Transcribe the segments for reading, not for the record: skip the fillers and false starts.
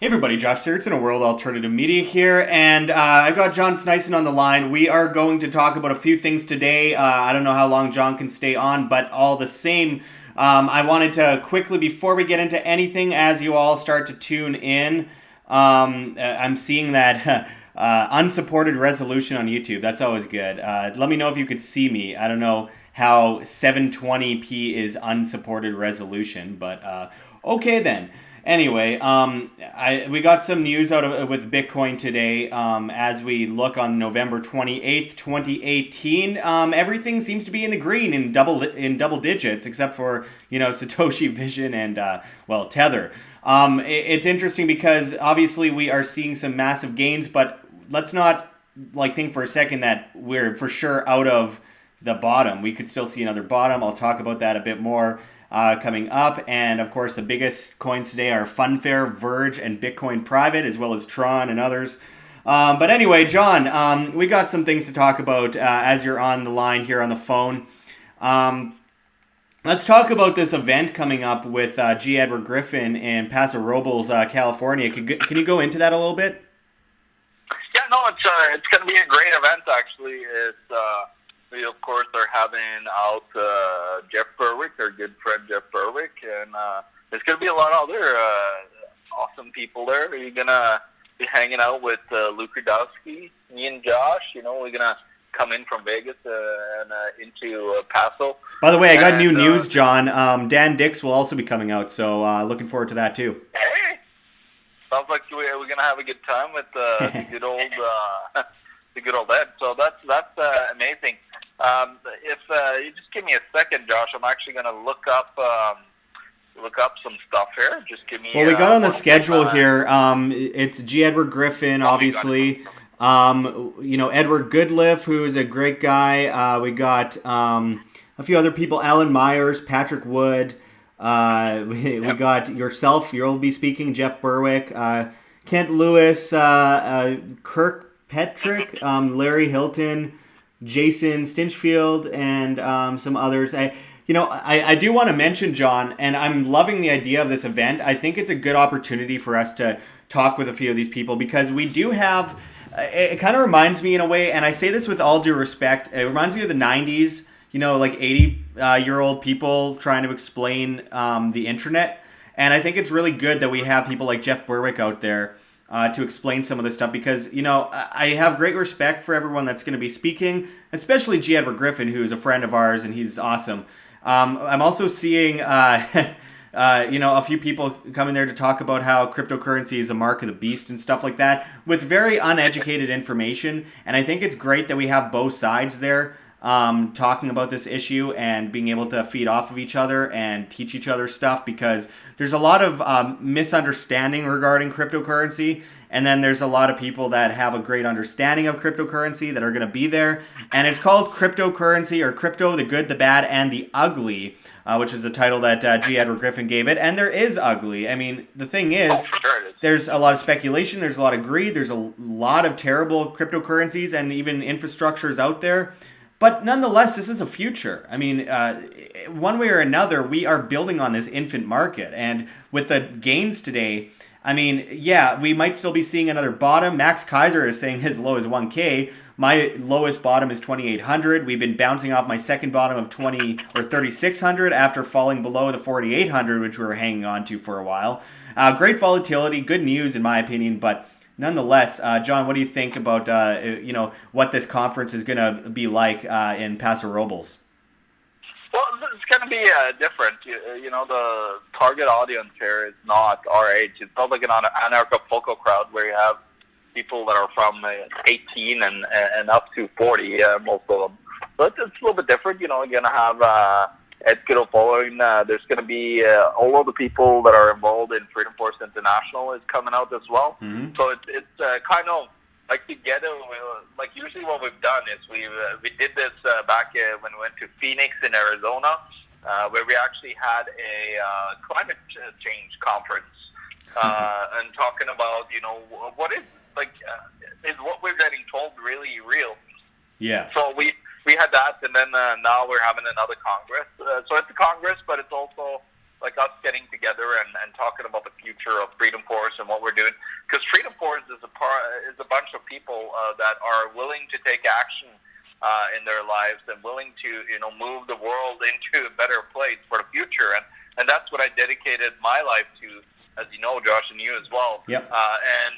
Hey everybody, Josh Sigurdson of World Alternative Media here, and I've got John Sneisen on the line. We are going to talk about a few things today. I don't know how long John can stay on, but all the same, I wanted to quickly, before we get into anything, as you all start to tune in, I'm seeing that unsupported resolution on YouTube. That's always good. Let me know if you could see me. I don't know how 720p is unsupported resolution, but okay then. Anyway, we got some news out of with Bitcoin today. As we look on November 28th, 2018, everything seems to be in the green in double digits, except for Satoshi Vision and Tether. It's interesting because obviously we are seeing some massive gains, but let's not think for a second that we're for sure out of the bottom. We could still see another bottom. I'll talk about that a bit more coming up. And of course, the biggest coins today are Funfair, Verge, and Bitcoin Private, as well as Tron and others. But anyway, John, we got some things to talk about as you're on the line here on the phone. Let's talk about this event coming up with G. Edward Griffin in Paso Robles, California. Can you go into that a little bit? Yeah, no, it's going to be a great event, actually. We, of course, are having out Jeff Berwick, our good friend Jeff Berwick, and there's going to be a lot of other awesome people there. You're going to be hanging out with Luke Rudowski, me and Josh. We're going to come in from Vegas and into Paso. By the way, I got new news, John. Dan Dix will also be coming out, so looking forward to that, too. Hey! Sounds like we're going to have a good time with the good old Ed. So that's amazing. If you just give me a second, Josh, I'm actually going to look up some stuff here. Just give me. Well, we got on the schedule here. It's G. Edward Griffin, obviously. Edward Goodliff, who is a great guy. We got a few other people: Alan Myers, Patrick Wood. We got yourself. You'll be speaking. Jeff Berwick, Kent Lewis, Kirkpatrick, Larry Hilton, Jason Stinchfield, and some others. I do want to mention, John, and I'm loving the idea of this event. I think it's a good opportunity for us to talk with a few of these people because we do have, it kind of reminds me in a way, and I say this with all due respect, it reminds me of the 90s, 80-year-old people trying to explain the internet. And I think it's really good that we have people like Jeff Berwick out there to explain some of this stuff because, I have great respect for everyone that's going to be speaking, especially G. Edward Griffin, who is a friend of ours, and he's awesome. I'm also seeing, a few people coming there to talk about how cryptocurrency is a mark of the beast and stuff like that with very uneducated information. And I think it's great that we have both sides there talking about this issue and being able to feed off of each other and teach each other stuff because there's a lot of misunderstanding regarding cryptocurrency, and then there's a lot of people that have a great understanding of cryptocurrency that are going to be there, and it's called Cryptocurrency, or Crypto, the Good, the Bad, and the Ugly, which is the title that G. Edward Griffin gave it, and there is ugly. I mean, the thing is, there's a lot of speculation, there's a lot of greed, there's a lot of terrible cryptocurrencies and even infrastructures out there. But nonetheless, this is a future. I mean, one way or another, we are building on this infant market. And with the gains today, I mean, yeah, we might still be seeing another bottom. Max Kaiser is saying his low is 1K. My lowest bottom is 2,800. We've been bouncing off my second bottom of 3,600 after falling below the 4,800, which we were hanging on to for a while. Great volatility, good news in my opinion, but nonetheless, John, what do you think about what this conference is going to be like in Paso Robles? Well, it's going to be different. The target audience here is not our age. It's not like an anarcho-foco crowd where you have people that are from 18 and up to 40, most of them. So it's a little bit different. You're going to have Ed Kiddo following. There's going to be all of the people that are involved in Freedom Force International is coming out as well. Mm-hmm. So it's kind of like together. Like usually what we've done is we did this back when we went to Phoenix in Arizona, where we actually had a climate change conference and talking about what is is what we're getting told really real? Yeah. So we had that, and then now we're having another Congress. So it's a Congress, but it's also like us getting together and talking about the future of Freedom Force and what we're doing. Because Freedom Force is a bunch of people that are willing to take action in their lives and willing to move the world into a better place for the future. And that's what I dedicated my life to, as you know, Josh, and you as well. Yep. And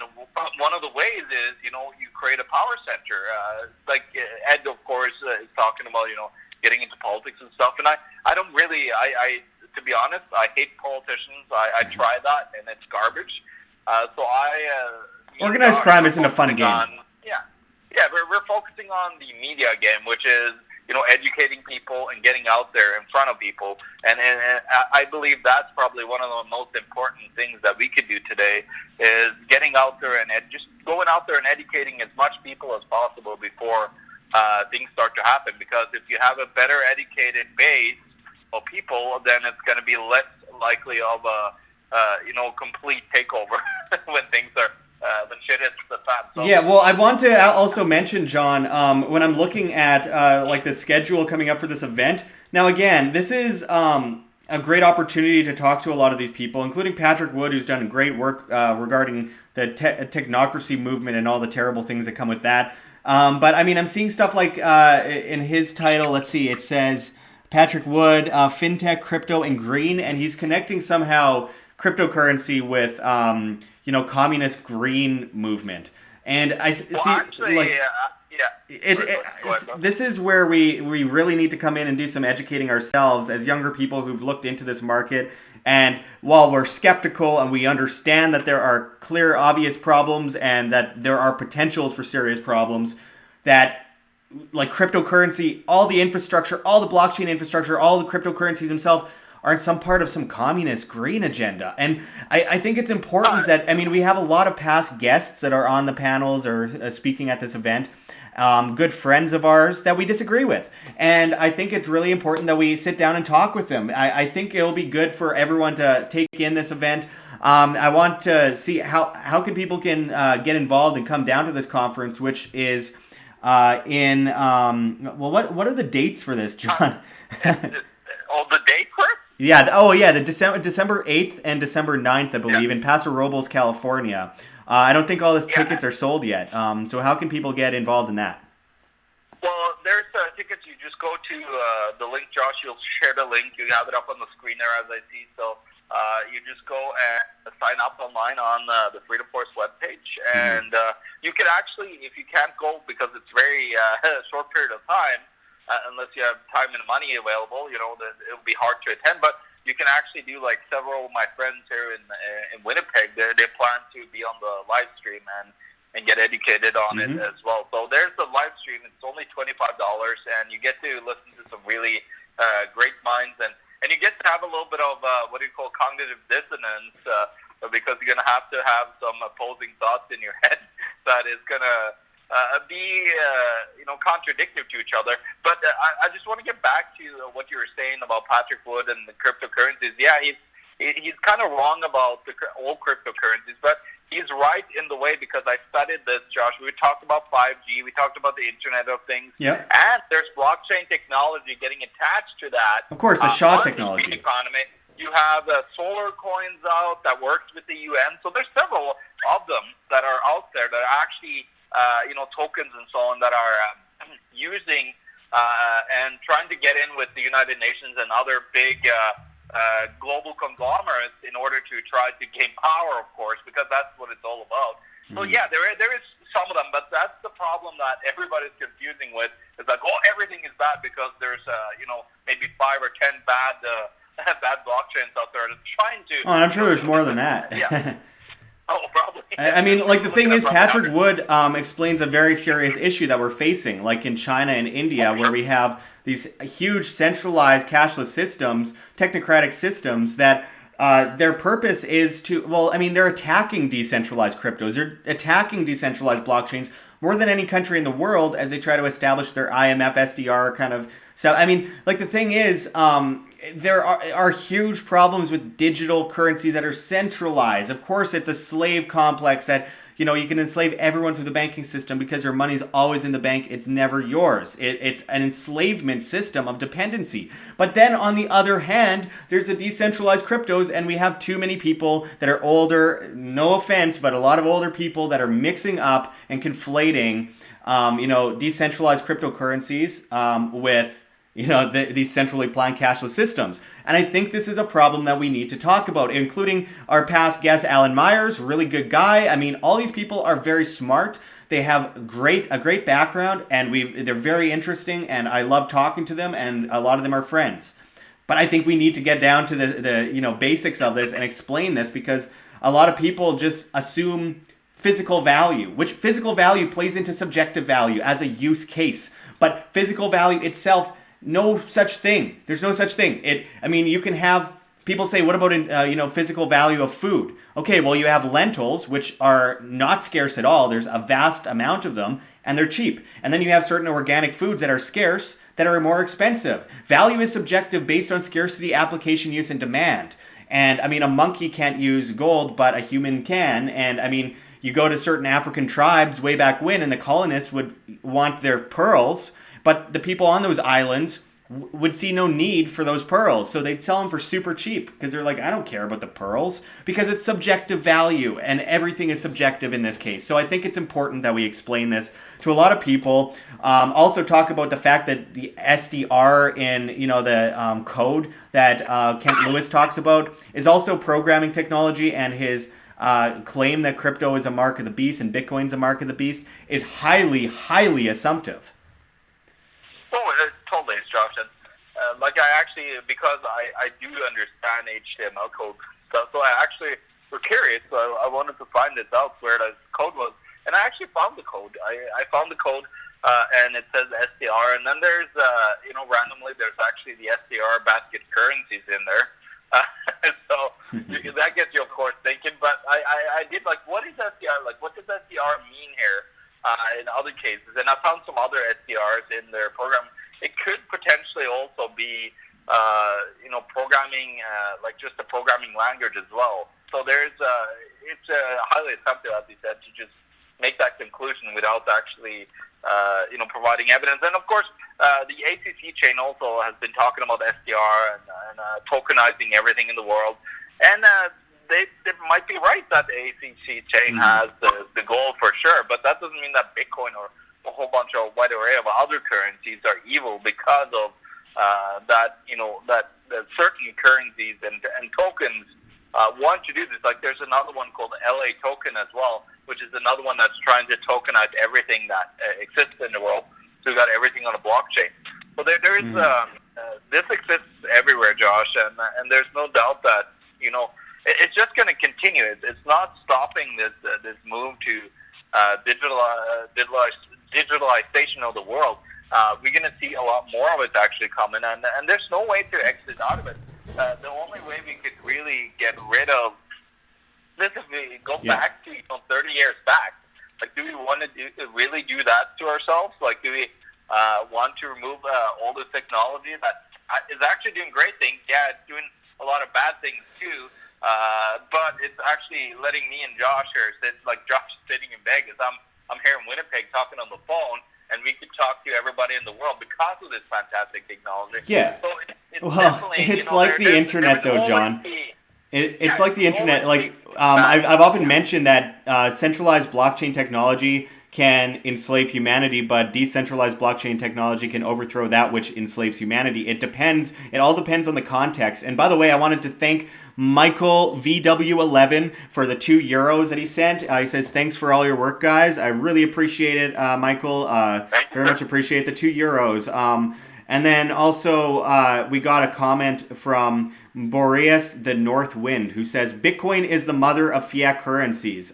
one of the ways is, you create a power center. Like Ed, of course, is talking about, getting into politics and stuff. And I don't really, to be honest, I hate politicians. I try that, and it's garbage. Organized crime isn't a fun game. Yeah, we're focusing on the media game, which is, educating people and getting out there in front of people. And I believe that's probably one of the most important things that we could do today is getting out there and just going out there and educating as much people as possible before things start to happen. Because if you have a better educated base of people, then it's going to be less likely of a complete takeover when things are when shit hits the fan. So. Yeah, well, I want to also mention, John, when I'm looking at like the schedule coming up for this event. Now, again, this is a great opportunity to talk to a lot of these people, including Patrick Wood, who's done great work regarding the technocracy movement and all the terrible things that come with that. But I mean, I'm seeing stuff like in his title. Let's see, it says Patrick Wood, fintech, crypto, and green, and he's connecting somehow cryptocurrency with communist green movement. And I see actually, this is where we really need to come in and do some educating ourselves as younger people who've looked into this market. And while we're skeptical and we understand that there are clear, obvious problems and that there are potentials for serious problems, that like cryptocurrency, all the infrastructure, all the blockchain infrastructure, all the cryptocurrencies themselves aren't some part of some communist green agenda. And I think it's important that, I mean, we have a lot of past guests that are on the panels or speaking at this event, good friends of ours that we disagree with. And I think it's really important that we sit down and talk with them. I think it'll be good for everyone to take in this event. I want to see how people can get involved and come down to this conference, which is what are the dates for this, John? The date for it? Yeah. Oh, yeah. The December 8th and December 9th, I believe, in Paso Robles, California. I don't think all the tickets are sold yet. So how can people get involved in that? Well, there's tickets. You just go to the link, Josh. You'll share the link. You have it up on the screen there, as I see. So you just go and sign up online on the Freedom Force webpage. And you can actually, if you can't go because it's very short period of time, unless you have time and money available, it'll be hard to attend. But you can actually do like several of my friends here in Winnipeg. They plan to be on the live stream and get educated on it as well. So there's the live stream. It's only $25, and you get to listen to some really great minds, and you get to have a little bit of what do you call cognitive dissonance because you're going to have some opposing thoughts in your head that is going to be contradictory to each other. But I just want to get back to what you were saying about Patrick Wood and the cryptocurrencies. Yeah, he's kind of wrong about the old cryptocurrencies, but he's right in the way because I studied this, Josh. We talked about 5G, we talked about the Internet of Things, and there's blockchain technology getting attached to that. Of course, the SHA technology. The economy. You have solar coins out that works with the UN. So there's several of them that are out there that are actually tokens and so on that are using and trying to get in with the United Nations and other big global conglomerates in order to try to gain power, of course, because that's what it's all about. So yeah, there is some of them, but that's the problem that everybody's confusing with. It's like, everything is bad because there's maybe 5 or 10 bad blockchains out there that's trying to. Oh, I'm sure there's more than that. Yeah. Oh, probably. I mean, like the thing is, Patrick Wood explains a very serious issue that we're facing, like in China and India, where we have these huge centralized cashless systems, technocratic systems that their purpose is to, they're attacking decentralized cryptos. They're attacking decentralized blockchains more than any country in the world as they try to establish their IMF SDR kind of. So, I mean, like the thing is, there are huge problems with digital currencies that are centralized. Of course, it's a slave complex that, you can enslave everyone through the banking system because your money's always in the bank. It's never yours. It's an enslavement system of dependency. But then on the other hand, there's the decentralized cryptos, and we have too many people that are older, no offense, but a lot of older people that are mixing up and conflating, decentralized cryptocurrencies with these centrally planned cashless systems. And I think this is a problem that we need to talk about, including our past guest, Alan Myers, really good guy. I mean, all these people are very smart. They have a great background, and they're very interesting, and I love talking to them, and a lot of them are friends. But I think we need to get down to the basics of this and explain this, because a lot of people just assume physical value, which physical value plays into subjective value as a use case. But physical value itself, no such thing. There's no such thing. You can have people say, what about physical value of food? Okay, well, you have lentils, which are not scarce at all. There's a vast amount of them, and they're cheap. And then you have certain organic foods that are scarce that are more expensive. Value is subjective based on scarcity, application, use, and demand. And a monkey can't use gold, but a human can. And you go to certain African tribes way back when, and the colonists would want their pearls, but the people on those islands would see no need for those pearls. So they'd sell them for super cheap because they're like, I don't care about the pearls, because it's subjective value, and everything is subjective in this case. So I think it's important that we explain this to a lot of people. Also talk about the fact that the SDR in the code that Kent Lewis talks about is also programming technology, and his claim that crypto is a mark of the beast and Bitcoin's a mark of the beast is highly, highly assumptive. Oh, totally, Josh. And I actually, because I do understand HTML code stuff, so I actually was curious. So I wanted to find this out where the code was, and I actually found the code. I found the code, and it says SDR, and then there's randomly there's actually the SDR basket currencies in there. So that gets you, of course, thinking. But I did what is SDR? What does SDR mean here? In other cases, and I found some other SDRs in their program. It could potentially also be, programming, just a programming language as well. So it's highly assumptive, as you said, to just make that conclusion without actually, providing evidence. And of course, the ACC chain also has been talking about SDR and tokenizing everything in the world, and they might be right that the ACC chain has the goal for sure, but that doesn't mean that Bitcoin or a whole bunch of wide array of other currencies are evil because of that certain currencies and tokens want to do this. There's another one called LA token as well, which is another one that's trying to tokenize everything that exists in the world. So we've got everything on a blockchain. So there is this exists everywhere, Josh, and there's no doubt that it's just going to continue. It's not stopping this move to digitalization of the world. We're going to see a lot more of it actually coming, and there's no way to exit out of it. The only way we could really get rid of this is we go back to 30 years back. Do we want to really do that to ourselves? Do we want to remove all this technology that is actually doing great things? Yeah, it's doing a lot of bad things too. But it's actually letting me and Josh here sit, Josh is sitting in Vegas. I'm here in Winnipeg talking on the phone, and we could talk to everybody in the world because of this fantastic technology. Yeah. So it's like the internet, though, John. It's like the internet. I've often mentioned that centralized blockchain technology can enslave humanity, but decentralized blockchain technology can overthrow that which enslaves humanity. It depends. It all depends on the context. And by the way, I wanted to thank Michael VW11 for the €2 that he sent. He says, thanks for all your work, guys. I really appreciate it, Michael. Very much appreciate the €2. And then also we got a comment from Boreas the North Wind, who says Bitcoin is the mother of fiat currencies.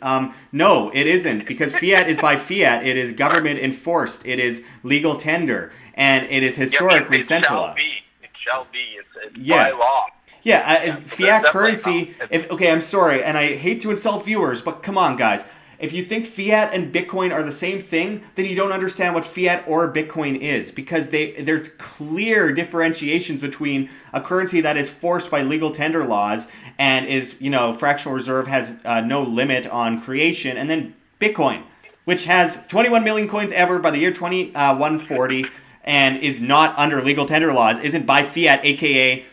No, it isn't, because fiat is by fiat. It is government enforced. It is legal tender, and it is historically centralized. It shall be. It's by law. Yeah, fiat currency. I'm sorry, and I hate to insult viewers, but come on, guys. If you think fiat and Bitcoin are the same thing, then you don't understand what fiat or Bitcoin is, because there's clear differentiations between a currency that is forced by legal tender laws and is, fractional reserve, has no limit on creation, and then Bitcoin, which has 21 million coins ever by the year 2140 and is not under legal tender laws, isn't by fiat, aka,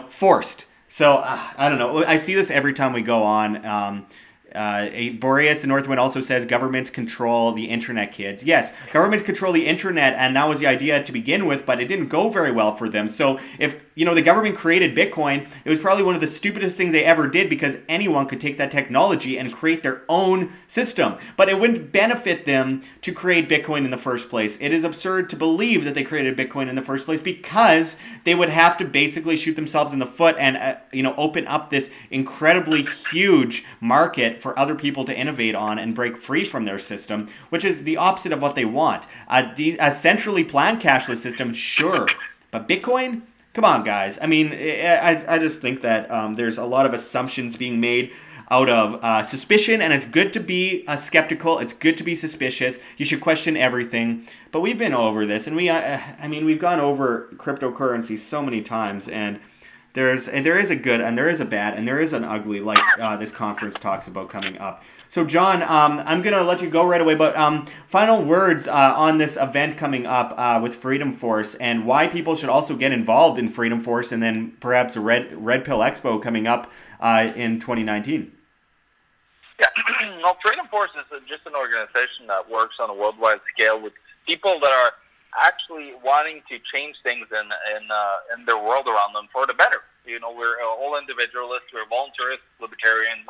forced. So I don't know. I see this every time we go on. Boreas the Northwind also says governments control the internet, kids. Yes, governments control the internet, and that was the idea to begin with, but it didn't go very well for them. So if the government created Bitcoin, it was probably one of the stupidest things they ever did, because anyone could take that technology and create their own system. But it wouldn't benefit them to create Bitcoin in the first place. It is absurd to believe that they created Bitcoin in the first place, because they would have to basically shoot themselves in the foot and open up this incredibly huge market for other people to innovate on and break free from their system, which is the opposite of what they want. A centrally planned cashless system, sure, but Bitcoin? Come on, guys. I mean, I just think that there's a lot of assumptions being made out of suspicion, and it's good to be skeptical. It's good to be suspicious. You should question everything. But we've been over this, and we've gone over cryptocurrency so many times, and there is a good and there is a bad and there is an ugly, like this conference talks about coming up. So John, I'm going to let you go right away, but final words on this event coming up with Freedom Force, and why people should also get involved in Freedom Force, and then perhaps a Red Pill Expo coming up in 2019. Yeah, no, Freedom Force is just an organization that works on a worldwide scale with people that are actually wanting to change things in their world around them for the better. We're all individualists, we're voluntarists, libertarians,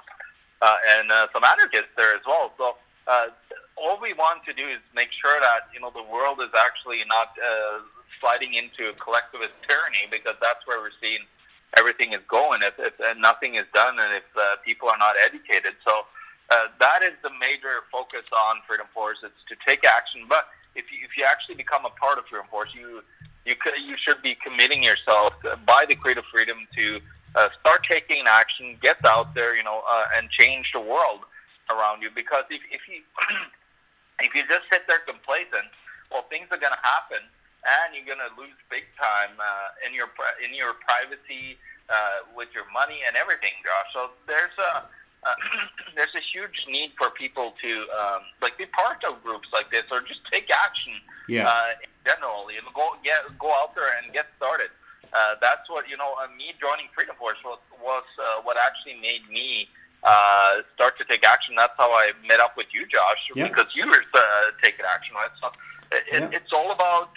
and some anarchists there as well. So all we want to do is make sure that the world is actually not sliding into collectivist tyranny, because that's where we're seeing everything is going. If nothing is done, and if people are not educated, so that is the major focus on Freedom Force. It's to take action, but if you actually become a part of Freedom Force, you should be committing yourself by the creative freedom to start taking action, get out there, and change the world around you. Because if you if you just sit there complacent, well, things are going to happen, and you're going to lose big time in your privacy, with your money and everything, Josh. So there's a huge need for people to be part of groups like this, or just take action. In general, go out there and get started. That's what me joining Freedom Force was what actually made me start to take action. That's how I met up with you, Josh, because you were taking action, right? So it's all about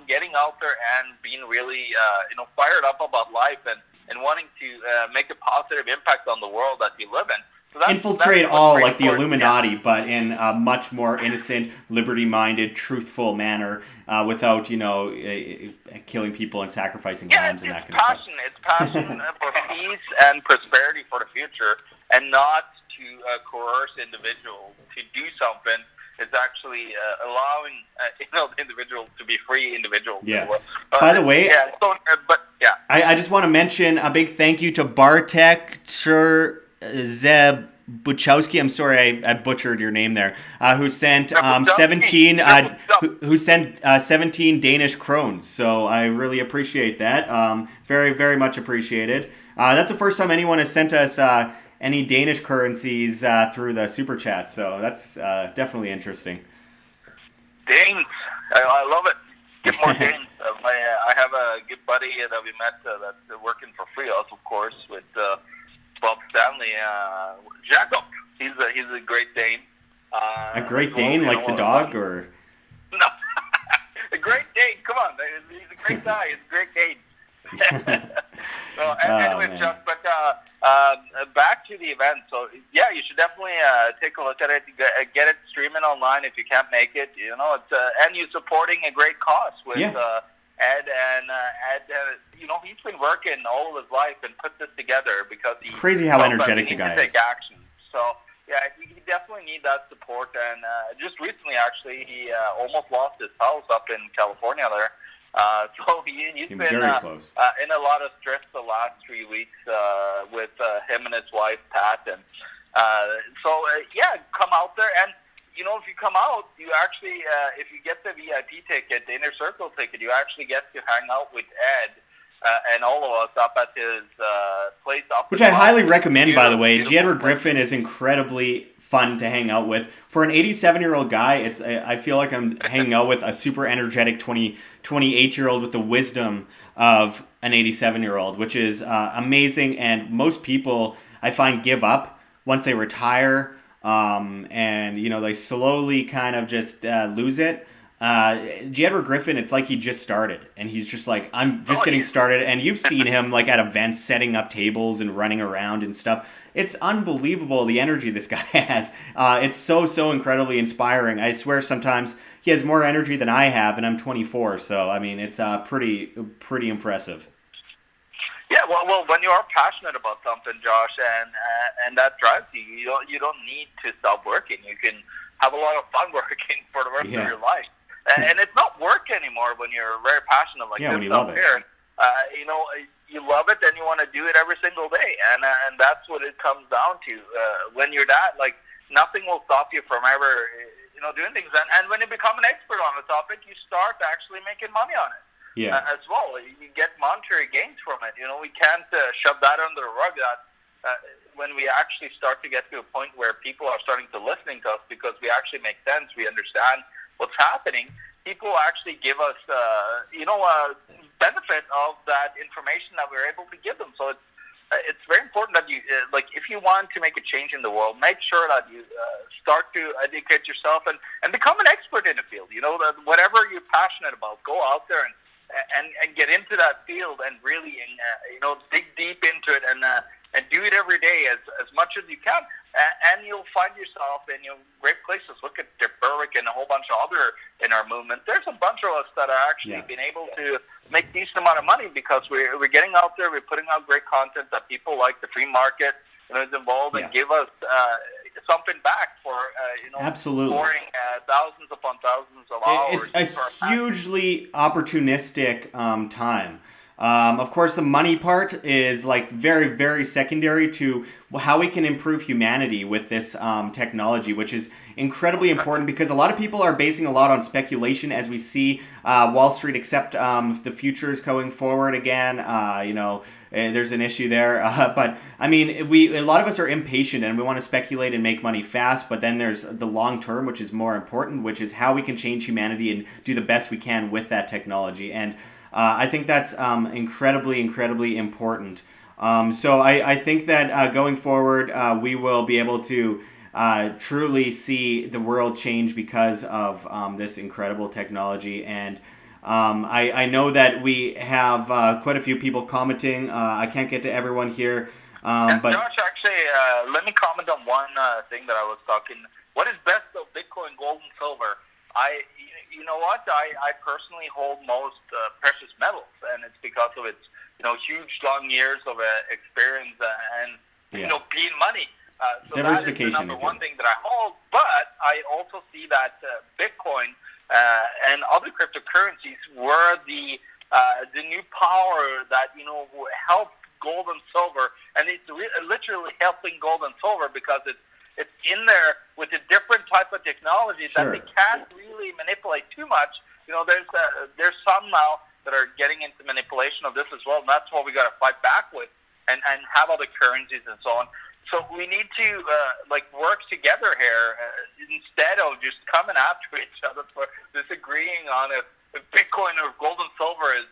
getting out there and being really fired up about life and wanting to make a positive impact on the world that you live in. So infiltrate all, like the Illuminati, but in a much more innocent, liberty-minded, truthful manner, without killing people and sacrificing lambs and that kind of stuff. It's passion for peace and prosperity for the future, and not to coerce individuals to do something. It's actually allowing the individual to be free individuals. Yeah. By the way, I just want to mention a big thank you to Bartek Zeb Buchowski. I'm sorry I butchered your name there. Who sent 17 who sent 17 Danish krones. So I really appreciate that. Very, very much appreciated. That's the first time anyone has sent us any Danish currencies through the super chat. So that's definitely interesting. Danes, I love it. Get more Danes. I have a good buddy that we met that's working for free, of course, with Bob Stanley. Jacob, he's a Great Dane. A Great Dane, like the dog, or? No, a Great Dane. Come on, he's a great guy. He's a Great Dane. So, anyways, Chuck, but back to the event. So, yeah, you should definitely take a look at it. Get it streaming online if you can't make it. It's and you're supporting a great cause with Ed, and Ed. He's been working all of his life and put this together because it's crazy how energetic the guy is. Take action. So, yeah, he definitely need that support. And just recently, actually, he almost lost his house up in California there. So he's been very close. In a lot of stress the last 3 weeks with him and his wife, Pat. And Come out there, and if you come out, you actually, if you get the VIP ticket, the inner circle ticket, you actually get to hang out with Ed and all of us up at his place up. Which I highly recommend, by the way. G. Edward Griffin is incredibly fun to hang out with. For an 87-year-old guy, I feel like I'm hanging out with a super energetic 28-year-old with the wisdom of an 87-year-old, which is amazing. And most people, I find, give up once they retire, and they slowly kind of just lose it. G. Edward Griffin, it's like he just started, and he's just like, I'm just getting started. And you've seen him like at events setting up tables and running around and stuff. It's unbelievable the energy this guy has. It's so incredibly inspiring. I swear sometimes he has more energy than I have, and I'm 24. So I mean, it's pretty impressive. Yeah, well, when you are passionate about something, Josh, and that drives you, you don't need to stop working. You can have a lot of fun working for the rest of your life. And it's not work anymore when you're very passionate like this. When you love it. Here. You love it and you want to do it every single day, and that's what it comes down to. When you're that, like, nothing will stop you from ever, doing things. And when you become an expert on the topic, you start actually making money on it. Yeah. As well, you get monetary gains from it. We can't shove that under the rug. That when we actually start to get to a point where people are starting to listening to us because we actually make sense, we understand what's happening. People actually give us, benefit of that information that we're able to give them. So it's very important that you, if you want to make a change in the world, make sure that you start to educate yourself and become an expert in the field. That whatever you're passionate about, go out there and get into that field and really, dig deep into it and do it every day as much as you can. And you'll find yourself in great places. Look at Dick Berwick and a whole bunch of other in our movement. There's a bunch of us that are actually been able to make decent amount of money because we're getting out there, we're putting out great content that people like. The free market is involved and give us something back for absolutely pouring thousands upon thousands of hours. It's a hugely opportunistic time. Of course, the money part is like very, very secondary to how we can improve humanity with this technology, which is incredibly important because a lot of people are basing a lot on speculation as we see Wall Street accept the futures going forward again. There's an issue there. But I mean, a lot of us are impatient and we want to speculate and make money fast. But then there's the long term, which is more important, which is how we can change humanity and do the best we can with that technology. And I think that's incredibly important. So I think that going forward, we will be able to truly see the world change because of this incredible technology. And I know that we have quite a few people commenting. I can't get to everyone here. But Josh, actually, let me comment on one thing that I was talking. What is best of Bitcoin, gold, and silver? You know what? I personally hold most precious metals, and it's because of its huge long years of experience and being money. So diversification that is the number one thing that I hold. But I also see that Bitcoin and other cryptocurrencies were the new power that helped gold and silver, and it's literally helping gold and silver because it's in there with a different type of technology that they can't really manipulate too much. There's some now that are getting into manipulation of this as well, and that's what we got to fight back with and have other currencies and so on. So we need to work together here instead of just coming after each other for disagreeing on if Bitcoin or gold and silver is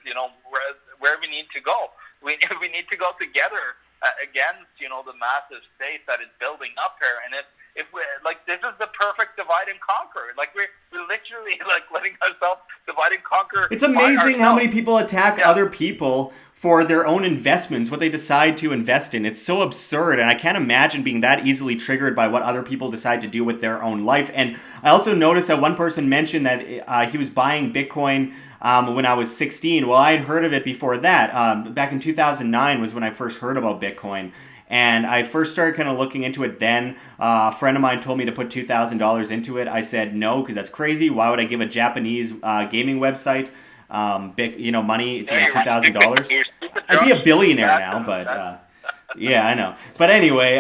where we need to go. We need to go together against the massive state that is building up here, and if we this is the perfect divide and conquer. We're literally letting ourselves divide and conquer. It's amazing how many people attack other people for their own investments, what they decide to invest in. It's so absurd, and I can't imagine being that easily triggered by what other people decide to do with their own life. And I also noticed that one person mentioned that he was buying Bitcoin when I was 16. Well, I had heard of it before that. Back in 2009 was when I first heard about Bitcoin. And I first started kind of looking into it then. A friend of mine told me to put $2,000 into it. I said no, because that's crazy. Why would I give a Japanese gaming website money, $2,000? I'd be a billionaire now, but Yeah, I know. But anyway,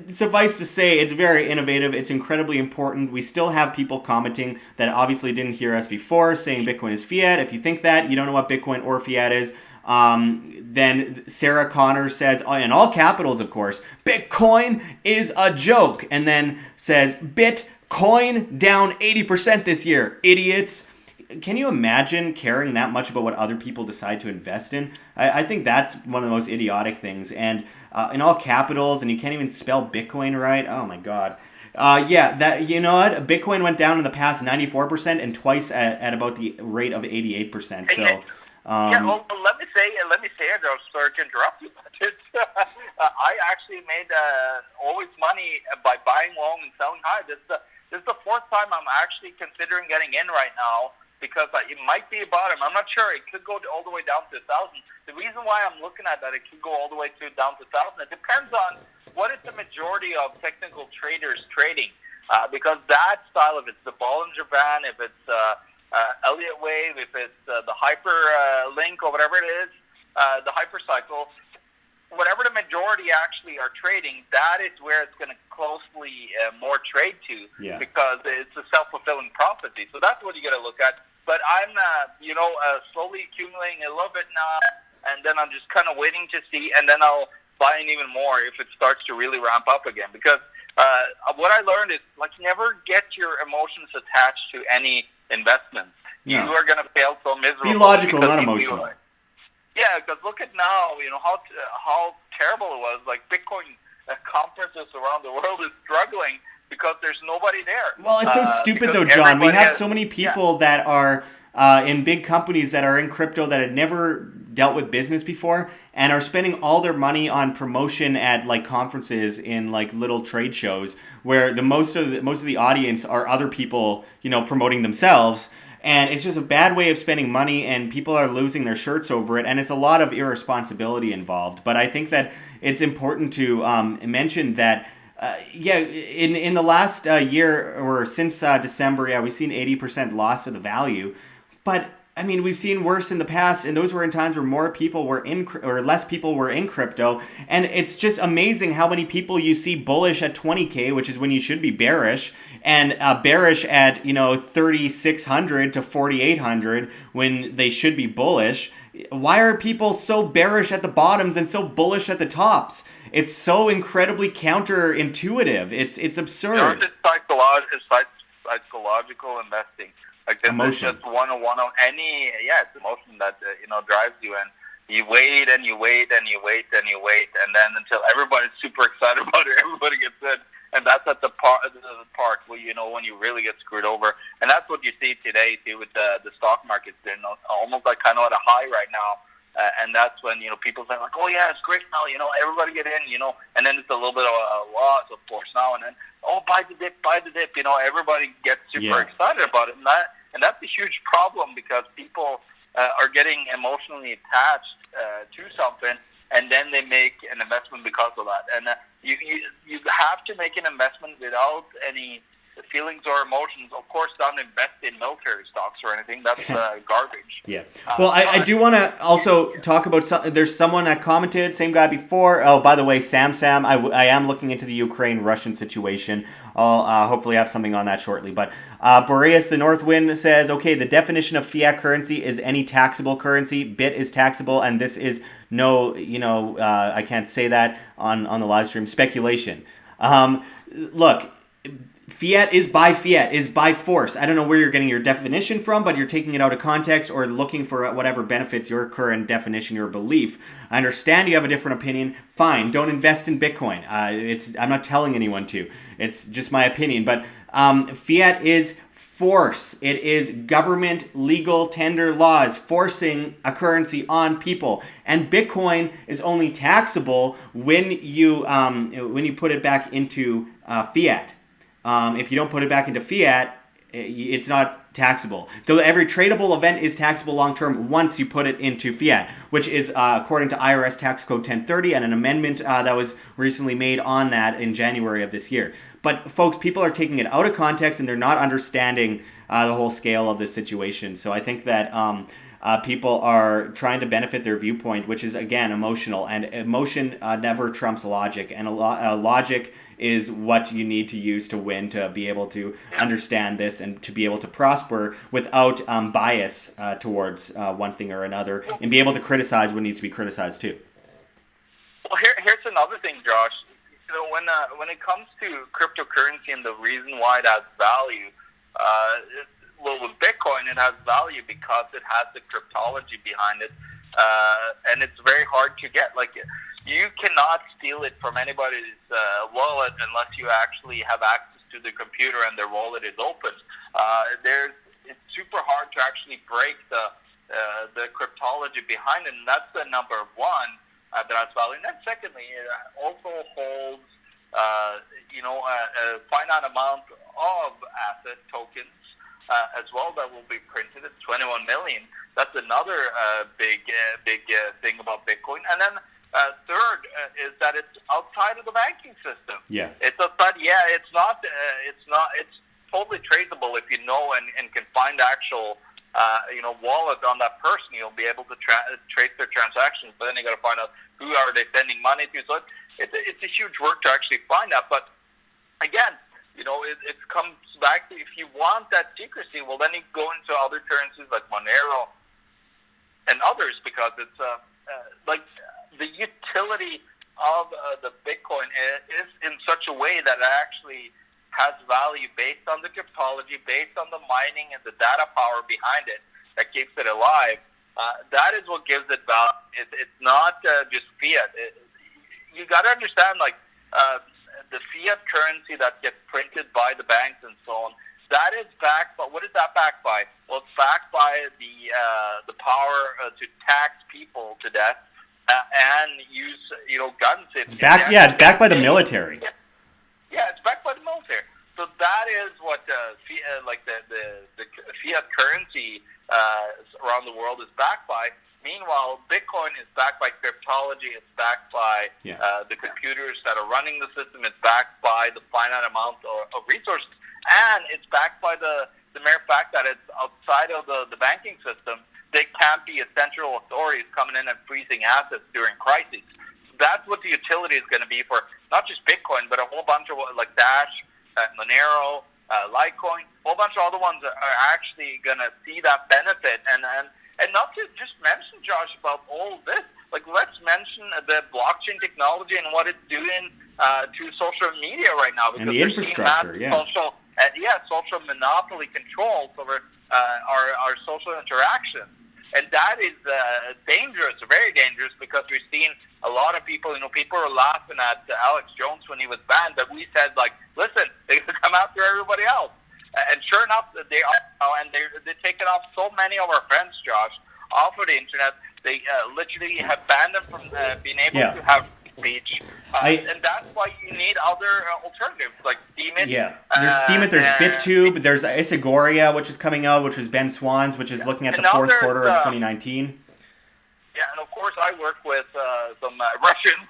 suffice to say, it's very innovative. It's incredibly important. We still have people commenting that obviously didn't hear us before saying Bitcoin is fiat. If you think that, you don't know what Bitcoin or fiat is. Then Sarah Connor says, in all capitals, of course, Bitcoin is a joke. And then says, Bitcoin down 80% this year. Idiots. Can you imagine caring that much about what other people decide to invest in? I think that's one of the most idiotic things. And in all capitals, and you can't even spell Bitcoin right. Oh my God. Yeah, that you know what? Bitcoin went down in the past 94% and twice at about the rate of 88%. So. Yeah, well, let me say it. I'm sorry to interrupt you, but I actually made always money by buying low and selling high. This is the fourth time I'm actually considering getting in right now because it might be a bottom. I'm not sure. It could go all the way down to 1,000. The reason why I'm looking at that, it could go all the way down to 1,000. It depends on what is the majority of technical traders trading. Because that style, if it's the Bollinger Band, if it's Elliott Wave, if it's the hyper link or whatever it is, the hypercycle, whatever the majority actually are trading, that is where it's going to closely more trade to, because it's a self-fulfilling prophecy. So that's what you got to look at. But I'm, slowly accumulating a little bit now, and then I'm just kind of waiting to see, and then I'll buy in even more if it starts to really ramp up again. Because what I learned is, never get your emotions attached to any investments. No. You are going to fail so miserably. Be logical, not emotional. Yeah, because look at now, how terrible it was. Bitcoin conferences around the world is struggling because there's nobody there. Well, it's so stupid though, John. We have so many people that are in big companies that are in crypto that had never dealt with business before and are spending all their money on promotion at conferences in little trade shows where most of the audience are other people, promoting themselves. And it's just a bad way of spending money, and people are losing their shirts over it, and it's a lot of irresponsibility involved. But I think that it's important to mention that, in the last year or since December, we've seen 80% loss of the value. But I mean, we've seen worse in the past, and those were in times where more people were or less people were in crypto. And it's just amazing how many people you see bullish at 20K, which is when you should be bearish, and bearish at 3,600 to 4,800 when they should be bullish. Why are people so bearish at the bottoms and so bullish at the tops? It's so incredibly counterintuitive. It's absurd. It's psychological investing. Emotion. It's just one-on-one on any, it's emotion that, drives you, and you wait and you wait and you wait and you wait, and then until everybody's super excited about it, everybody gets in, and that's at the part where, when you really get screwed over, and that's what you see today, too, with the stock market. They're almost kind of at a high right now, and that's when, people say, oh, yeah, it's great now, everybody get in, and then it's a little bit of a loss, of course, now, and then, buy the dip, everybody gets super excited about it, and that's a huge problem because people are getting emotionally attached to something, and then they make an investment because of that. And you have to make an investment without any feelings or emotions. Of course, don't invest in military stocks or anything. That's garbage. Yeah. Well, I do want to also talk about there's someone that commented, same guy before. Oh, by the way, Sam, I am looking into the Ukraine-Russian situation. I'll hopefully have something on that shortly. But Boreas the Northwind says, okay, the definition of fiat currency is any taxable currency. Bit is taxable, and this is no, I can't say that on the live stream, speculation. Look, fiat is by force. I don't know where you're getting your definition from, but you're taking it out of context or looking for whatever benefits your current definition or belief. I understand you have a different opinion. Fine, don't invest in Bitcoin. I'm not telling anyone to. It's just my opinion. But fiat is force. It is government legal tender laws forcing a currency on people. And Bitcoin is only taxable when you put it back into fiat. If you don't put it back into fiat, it's not taxable. Though every tradable event is taxable long-term once you put it into fiat, which is according to IRS Tax Code 1030 and an amendment that was recently made on that in January of this year. But folks, people are taking it out of context and they're not understanding the whole scale of this situation. So I think that people are trying to benefit their viewpoint, which is, again, emotional. And emotion never trumps logic. And logic is what you need to use to win, to be able to understand this and to be able to prosper without bias towards one thing or another, and be able to criticize what needs to be criticized too. Well, here's another thing, Josh. When it comes to cryptocurrency and the reason why it has value, with Bitcoin, it has value because it has the cryptology behind it, and it's very hard to get. Like, you cannot steal it from anybody's wallet unless you actually have access to the computer and their wallet is open. It's super hard to actually break the cryptology behind it, and that's the number one that has value. And then secondly, it also holds a finite amount of asset tokens as well that will be printed. It's 21 million. That's another big thing about Bitcoin. And then third is that it's outside of the banking system. Yeah, it's outside. Yeah, it's not. It's totally traceable if you know and can find actual wallet on that person. You'll be able to trace their transactions. But then you got to find out who are they sending money to. So it's a huge work to actually find that. But again, it comes back to, if you want that secrecy, well, then you go into other currencies like Monero and others, because it's like the utility of the Bitcoin is in such a way that it actually has value based on the cryptology, based on the mining and the data power behind it that keeps it alive. That is what gives it value. It's not just fiat. You got to understand, like, the fiat currency that gets printed by the banks and so on, that is backed by, what is that backed by? Well, it's backed by the power to tax people to death and use guns. It's backed by the military. Yeah, it's backed by the military. So that is what the fiat currency around the world is backed by. Meanwhile, Bitcoin is backed by cryptology. It's backed by the computers that are running the system. It's backed by the finite amount of resources, and it's backed by the mere fact that it's outside of the banking system. There can't be central authorities coming in and freezing assets during crises. That's what the utility is going to be for not just Bitcoin, but a whole bunch of like Dash, Monero, Litecoin, a whole bunch of other ones are actually going to see that benefit. And not to just mention, Josh, about all this, like, let's mention the blockchain technology and what it's doing to social media right now. Because and the infrastructure, social monopoly controls over our social interactions. And that is dangerous, very dangerous, because we've seen a lot of people, people are laughing at Alex Jones when he was banned, but we said, like, listen, they can come after everybody else. And sure enough, they are now, and they're taking off so many of our friends, Josh, off of the internet. They literally have banned them from being able to have speech. And that's why you need other alternatives, like STEEMIT. Yeah, there's STEEMIT, there's BitTube, there's Isagoria, which is coming out, which is Ben Swan's, which is looking at the fourth quarter of 2019. Yeah, and of course I work with some Russians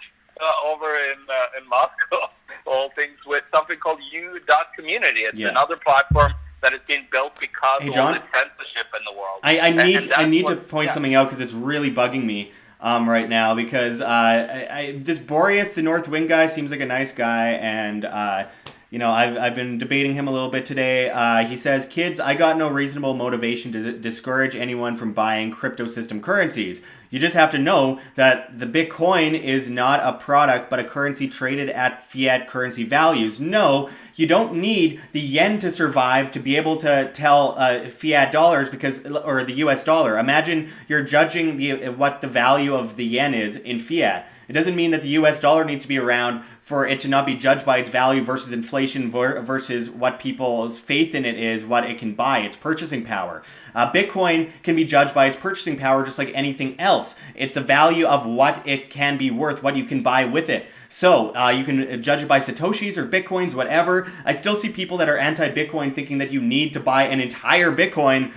over in Moscow. All things with something called U.community. It's another platform that has been built because of all the censorship in the world. I need to point something out because it's really bugging me right now, because this Boreas, the North Wind guy, seems like a nice guy, and I've been debating him a little bit today. He says, "Kids, I got no reasonable motivation to discourage anyone from buying crypto system currencies. You just have to know that the Bitcoin is not a product, but a currency traded at fiat currency values. No, you don't need the yen to survive to be able to tell fiat dollars or the US dollar. Imagine you're judging what the value of the yen is in fiat. It doesn't mean that the US dollar needs to be around for it to not be judged by its value versus inflation versus what people's faith in it is, what it can buy, its purchasing power. Bitcoin can be judged by its purchasing power just like anything else. It's the value of what it can be worth, what you can buy with it. So you can judge it by Satoshis or Bitcoins, whatever. I still see people that are anti-Bitcoin thinking that you need to buy an entire Bitcoin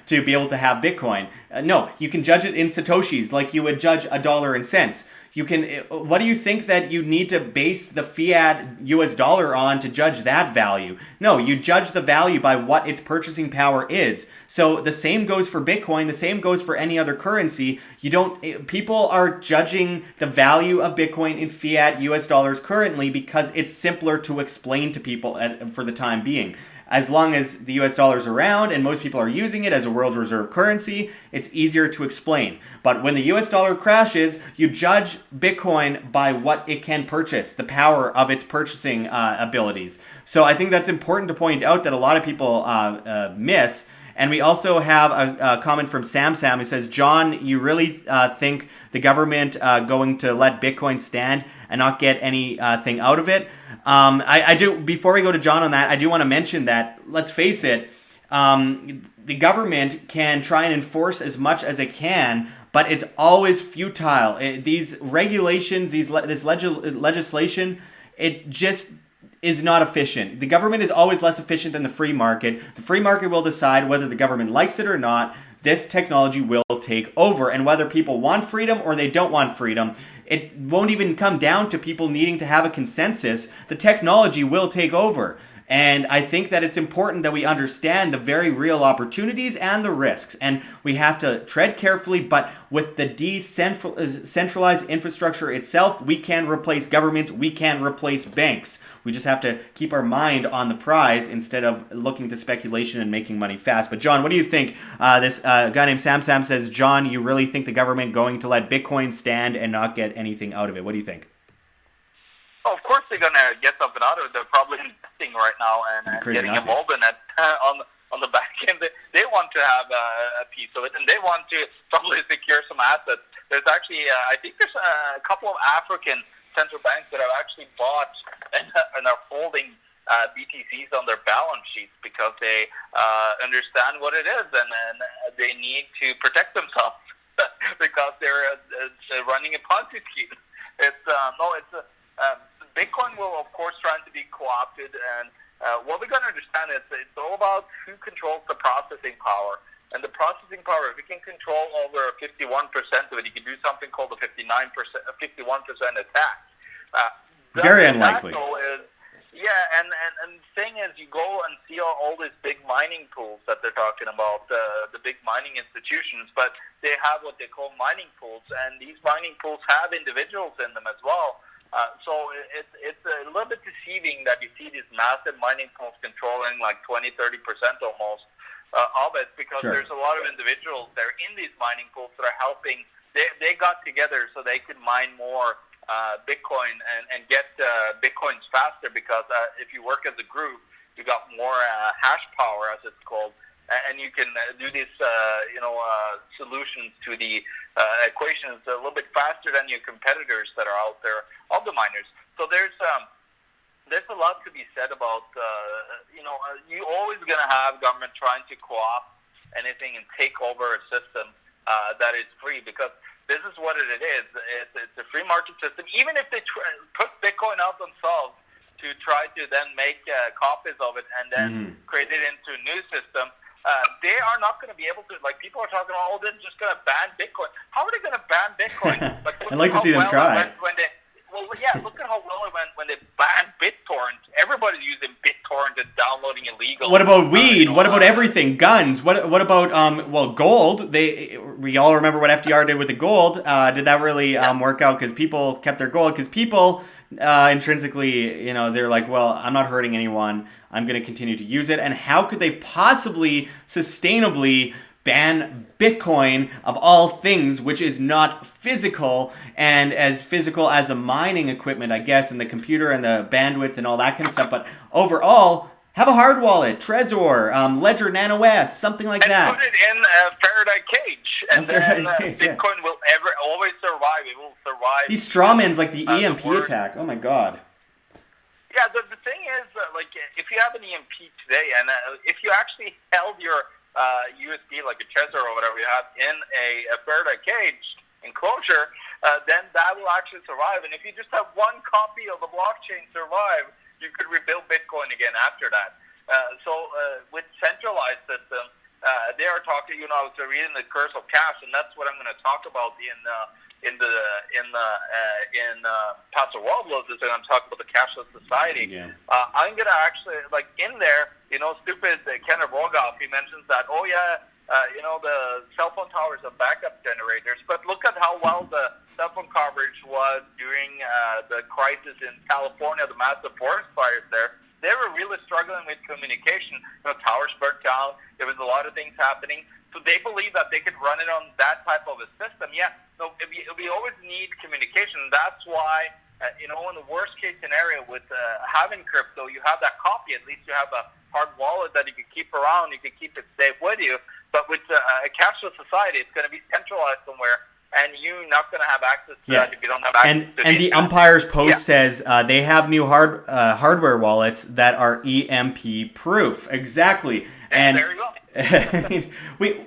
to be able to have Bitcoin. No, you can judge it in Satoshis like you would judge a dollar and cents. you can, what do you think that you need to base the fiat US dollar on to judge that value? No, you judge the value by what its purchasing power is. So the same goes for Bitcoin, the same goes for any other currency. People are judging the value of Bitcoin in fiat US dollars currently because it's simpler to explain to people for the time being. As long as the US dollar is around and most people are using it as a world reserve currency, it's easier to explain. But when the US dollar crashes, you judge Bitcoin by what it can purchase, the power of its purchasing abilities. So I think that's important to point out that a lot of people miss. And we also have a comment from Sam who says, John, you really think the government going to let Bitcoin stand and not get anything out of it? I do. Before we go to John on that, I do want to mention that, let's face it, the government can try and enforce as much as it can, but it's always futile. These regulations, this legislation, it just is not efficient. The government is always less efficient than the free market. The free market will decide whether the government likes it or not. This technology will take over. And whether people want freedom or they don't want freedom, it won't even come down to people needing to have a consensus. The technology will take over. And I think that it's important that we understand the very real opportunities and the risks. And we have to tread carefully, but with the decentralized infrastructure itself, we can replace governments, we can replace banks. We just have to keep our mind on the prize instead of looking to speculation and making money fast. But John, what do you think? This guy named Sam says, John, you really think the government going to let Bitcoin stand and not get anything out of it? What do you think? Oh, of course they're going to get something out of it. They're probably investing right now and getting involved in it on the back end. They want to have a piece of it, and they want to probably secure some assets. There's actually, I think there's a couple of African central banks that have actually bought and are holding BTCs on their balance sheets because they understand what it is, and they need to protect themselves because they're running a Ponzi scheme. Bitcoin will, of course, try to be co-opted, and what we're going to understand is it's all about who controls the processing power. And the processing power, if you can control over 51% of it, you can do something called a 51% attack. Very unlikely. And the thing is, you go and see all these big mining pools that they're talking about, the big mining institutions, but they have what they call mining pools, and these mining pools have individuals in them as well. So it's a little bit deceiving that you see these massive mining pools controlling like 20-30% almost of it, because there's a lot of individuals that are in these mining pools that are helping. They got together so they could mine more Bitcoin and get Bitcoins faster, because if you work as a group, you got more hash power, as it's called, and you can do these solutions to the equations a little bit faster than your competitors that are out there, all the miners. So there's a lot to be said about you're always going to have government trying to co-opt anything and take over a system that is free, because this is what it is. It's a free market system. Even if they put Bitcoin out themselves to try to then make copies of it and then create it into a new system, they are not going to be able to. Like, people are talking about, they're just going to ban Bitcoin. How are they going to ban Bitcoin? I'd like to see them try. Look at how well it went when they banned BitTorrent. Everybody's using BitTorrent and downloading illegal. What about weed? What about everything? Guns? What about gold? We all remember what FDR did with the gold. Did that really work out? Because people kept their gold. Because people intrinsically, they're like, well, I'm not hurting anyone. I'm going to continue to use it. And how could they possibly sustainably ban Bitcoin of all things, which is not physical, and as physical as a mining equipment, I guess, and the computer and the bandwidth and all that kind of stuff. But overall, have a hard wallet, Trezor, Ledger Nano S, something like that. And put it in a Faraday cage, and then Bitcoin will always survive. It will survive. These strawmans like the EMP attack. Oh my God. Yeah, the thing is, if you have an EMP today, and if you actually held your USB, like a Trezor or whatever you have, in a Faraday cage enclosure, then that will actually survive. And if you just have one copy of the blockchain survive, you could rebuild Bitcoin again after that. So with centralized systems, they are talking. I was reading The Curse of Cash, and that's what I'm going to talk about in Pastor Waldlow's, is that I'm talking about the cashless society. Yeah. I'm going to actually, in there, stupid Kenneth Rogoff, he mentions that, the cell phone towers are backup generators, but look at how well the cell phone coverage was during the crisis in California, the massive forest fires there. They were really struggling with communication. Towers burnt down. There was a lot of things happening. So they believe that they could run it on that type of a system. Yeah, no, we always need communication. That's why, in the worst case scenario with having crypto, you have that copy. At least you have a hard wallet that you can keep around. You can keep it safe with you. But with a cashless society, it's going to be centralized somewhere. And you're not going to have access to that if you don't have access to and the umpire's post says they have new hardware wallets that are EMP proof. Exactly. And there you go.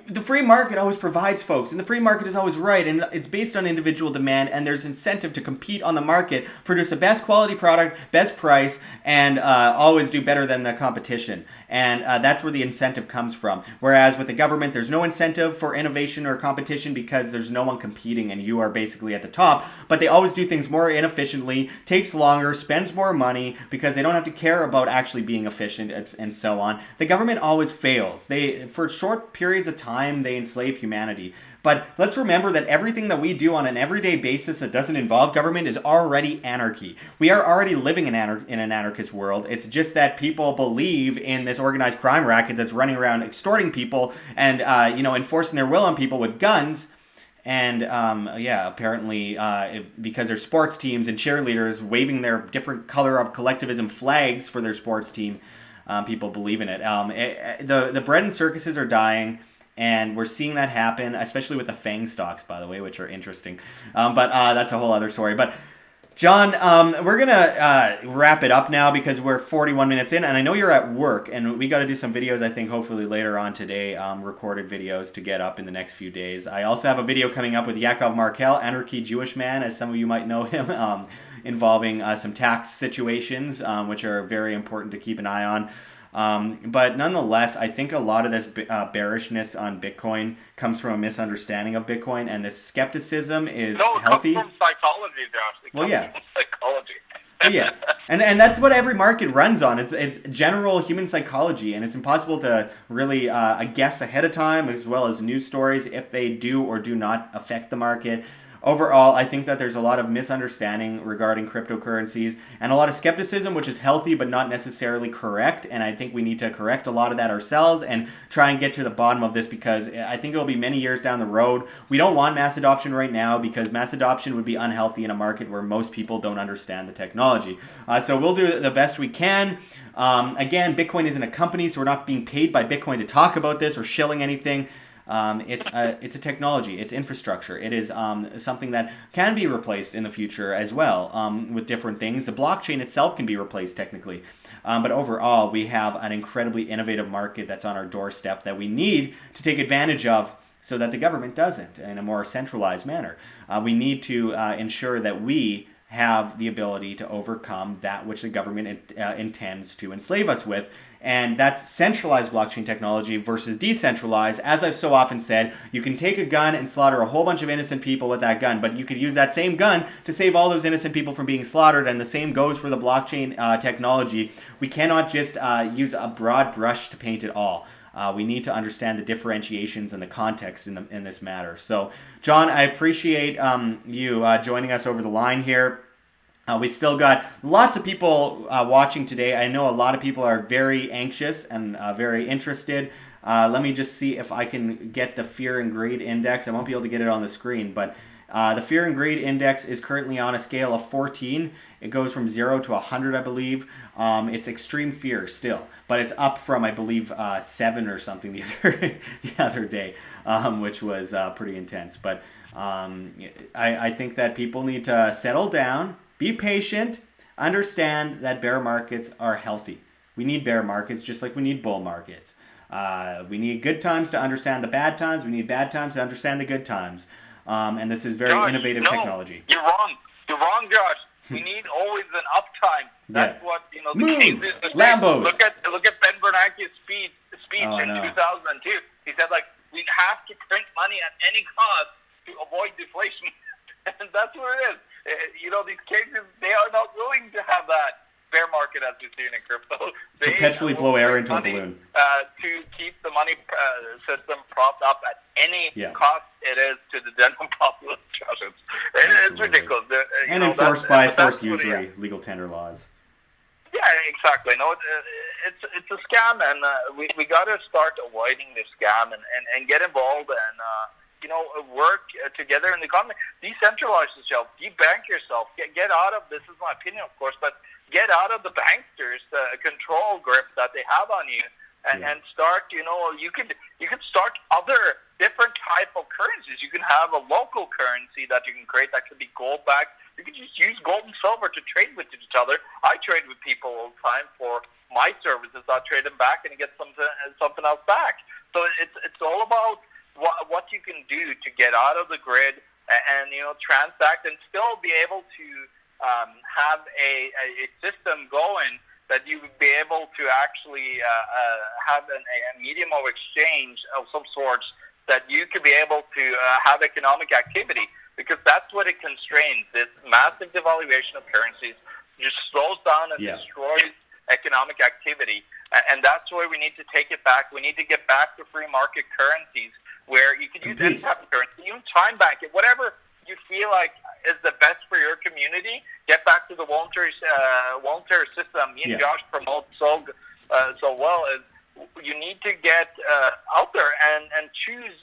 The free market always provides, folks, and the free market is always right, and it's based on individual demand, and there's incentive to compete on the market, produce the best quality product, best price, and always do better than the competition. And that's where the incentive comes from. Whereas with the government, there's no incentive for innovation or competition because there's no one competing and you are basically at the top. But they always do things more inefficiently, takes longer, spends more money because they don't have to care about actually being efficient and so on. The government always fails. For short periods of time, they enslave humanity. But let's remember that everything that we do on an everyday basis that doesn't involve government is already anarchy. We are already living in an anarchist world. It's just that people believe in this organized crime racket that's running around extorting people and enforcing their will on people with guns. And apparently because there's sports teams and cheerleaders waving their different color of collectivism flags for their sports team, people believe in it. The bread and circuses are dying. And we're seeing that happen, especially with the FANG stocks, by the way, which are interesting. But that's a whole other story. But, John, we're going to wrap it up now because we're 41 minutes in. And I know you're at work. And we got to do some videos, I think, hopefully later on today, recorded videos to get up in the next few days. I also have a video coming up with Yakov Markel, Anarchy Jewish Man, as some of you might know him, involving some tax situations, which are very important to keep an eye on. But nonetheless, I think a lot of this bearishness on Bitcoin comes from a misunderstanding of Bitcoin, and this skepticism is healthy. It comes from psychology, Josh. It comes from psychology. Yeah, and that's what every market runs on. It's general human psychology, and it's impossible to really guess ahead of time, as well as news stories, if they do or do not affect the market. Overall, I think that there's a lot of misunderstanding regarding cryptocurrencies and a lot of skepticism, which is healthy but not necessarily correct. And I think we need to correct a lot of that ourselves and try and get to the bottom of this because I think it'll be many years down the road. We don't want mass adoption right now because mass adoption would be unhealthy in a market where most people don't understand the technology. So we'll do the best we can. Again, Bitcoin isn't a company, so we're not being paid by Bitcoin to talk about this or shilling anything. It's a technology. It's infrastructure. It is something that can be replaced in the future as well with different things. The blockchain itself can be replaced technically. But overall, we have an incredibly innovative market that's on our doorstep that we need to take advantage of so that the government doesn't in a more centralized manner. We need to ensure that we have the ability to overcome that which the government intends to enslave us with. And that's centralized blockchain technology versus decentralized. As I've so often said, you can take a gun and slaughter a whole bunch of innocent people with that gun, but you could use that same gun to save all those innocent people from being slaughtered, and the same goes for the blockchain technology. We cannot just use a broad brush to paint it all. We need to understand the differentiations and the context in this matter. So, John, I appreciate you joining us over the line here. We still got lots of people watching today. I know a lot of people are very anxious and very interested. Let me just see if I can get the fear and greed index. I won't be able to get it on the screen, but the fear and greed index is currently on a scale of 14. It goes from 0 to 100, I believe. It's extreme fear still, but it's up from, I believe, 7 or something the other day, which was pretty intense. But I think that people need to settle down, be patient, understand that bear markets are healthy. We need bear markets just like we need bull markets. We need good times to understand the bad times. We need bad times to understand the good times. And this is very innovative technology. You're wrong. You're wrong, Josh. We need always an uptime. That's what the case is. Lambos. Look at Ben Bernanke's speech in 2002. He said, like, we have to print money at any cost to avoid deflation. And that's what it is. These cases, they are not willing to have that bear market as we've seen in crypto. They perpetually blow air into a balloon. To keep the money system propped up at any cost it is to the general populace. It's ridiculous. And enforced by forced usury, legal tender laws. Yeah, exactly. No, it's a scam, and we got to start avoiding this scam and get involved and work together in the economy. Decentralize yourself, debank yourself, get out of, this is my opinion, of course, but get out of the banksters' control grip that they have on you, and start. You can start other different type of currencies. You can have a local currency that you can create that could be gold backed. You can just use gold and silver to trade with each other. I trade with people all the time for my services. I trade them back and get something else back. So it's all about what you can do to get out of the grid and transact and still be able to have a system going that you would be able to actually have a medium of exchange of some sorts that you could be able to have economic activity, because that's what it constrains. This massive devaluation of currencies just slows down and destroys economic activity, and that's where we need to take it back. We need to get back to free market currencies where you can use any type of currency, even time bank it, whatever you feel like is the best for your community. Get back to the voluntary system. Me and Josh promote so well. You need to get out there and choose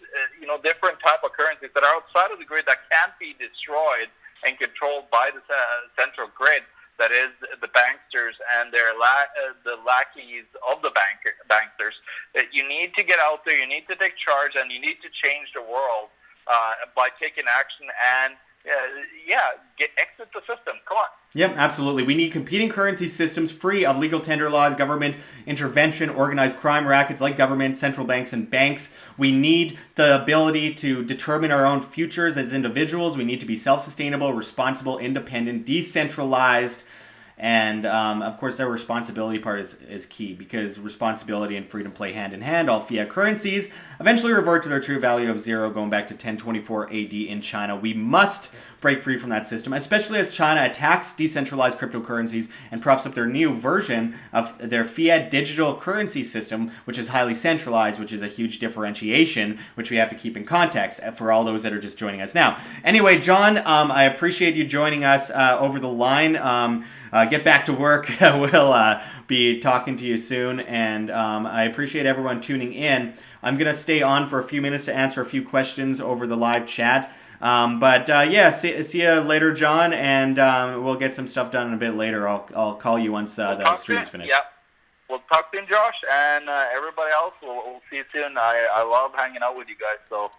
different type of currencies that are outside of the grid that can't be destroyed and controlled by the central grid. That is the banksters and the lackeys of the banksters. You need to get out there. You need to take charge, and you need to change the world by taking action and exit the system. Come on. Yep, absolutely. We need competing currency systems free of legal tender laws, government intervention, organized crime rackets like government, central banks, and banks. We need the ability to determine our own futures as individuals. We need to be self-sustainable, responsible, independent, decentralized. And, of course, the responsibility part is key, because responsibility and freedom play hand in hand. All fiat currencies eventually revert to their true value of zero, going back to 1024 AD in China. We must break free from that system, especially as China attacks decentralized cryptocurrencies and props up their new version of their fiat digital currency system, which is highly centralized, which is a huge differentiation, which we have to keep in context for all those that are just joining us now. Anyway, John, I appreciate you joining us over the line. Get back to work. We'll be talking to you soon, and I appreciate everyone tuning in. I'm going to stay on for a few minutes to answer a few questions over the live chat. See you later, John, and we'll get some stuff done a bit later. I'll call you once the stream's finished. Yep. We'll talk soon, Josh, and everybody else. We'll see you soon. I love hanging out with you guys, so